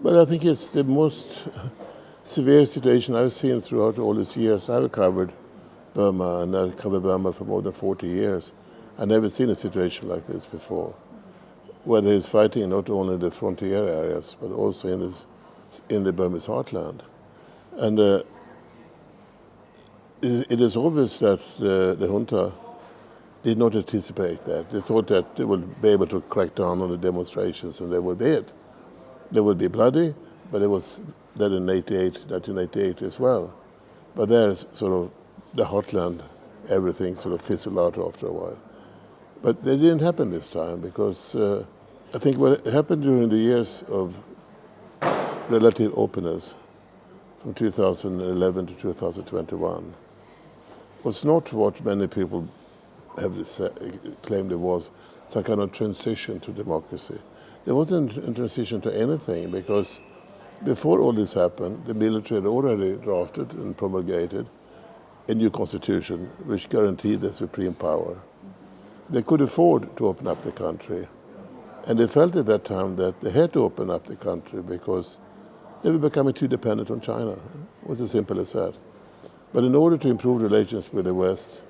Well, I think it's the most severe situation I've seen throughout all these years. I've covered Burma, and I've covered Burma for more than 40 years. I've never seen a situation like this before, where there is fighting not only in the frontier areas, but also in the Burmese heartland. And it is obvious that the junta did not anticipate that. They thought that they would be able to crack down on the demonstrations and they would be it. They would be bloody, but it was that in 1988 as well. But there's sort of the heartland, everything sort of fizzled out after a while. But they didn't happen this time because I think what happened during the years of relative openness from 2011 to 2021 was not what many people have claimed it was, some kind of transition to democracy. There wasn't a transition to anything because before all this happened, the military had already drafted and promulgated a new constitution which guaranteed the supreme power. They could afford to open up the country. And they felt at that time that they had to open up the country because they were becoming too dependent on China. It was as simple as that. But in order to improve relations with the West,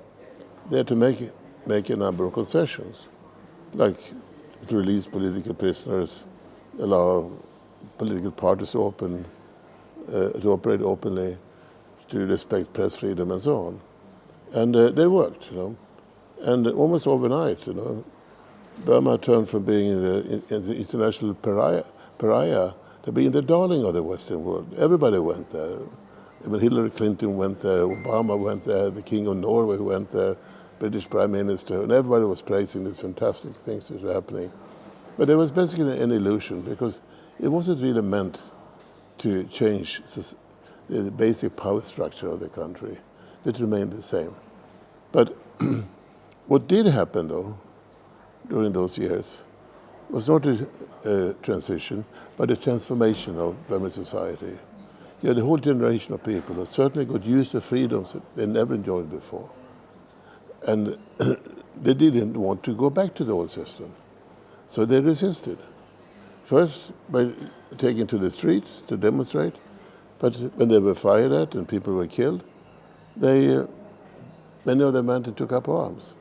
they had to make a number of concessions, like to release political prisoners, allow political parties to operate openly, to respect press freedom and so on. And they worked, And almost overnight, Burma turned from being the international pariah to being the darling of the Western world. Everybody went there. Even Hillary Clinton went there, Obama went there, the King of Norway went there, British Prime Minister, and everybody was praising these fantastic things that were happening. But it was basically an illusion because it wasn't really meant to change the basic power structure of the country. It remained the same. But what did happen, though, during those years was not a transition, but a transformation of Burmese society. You had a whole generation of people who certainly got used to freedoms that they never enjoyed before. And they didn't want to go back to the old system. So they resisted. First, by taking to the streets to demonstrate, but when they were fired at and people were killed, many of them went and took up arms.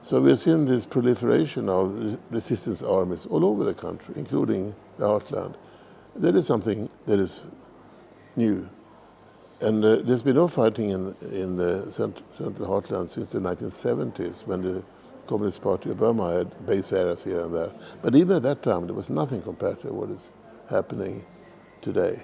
So we're seeing this proliferation of resistance armies all over the country, including the heartland. That is something that is new. And there's been no fighting in the central heartland since the 1970s, when the Communist Party of Burma had base areas here and there. But even at that time, there was nothing compared to what is happening today.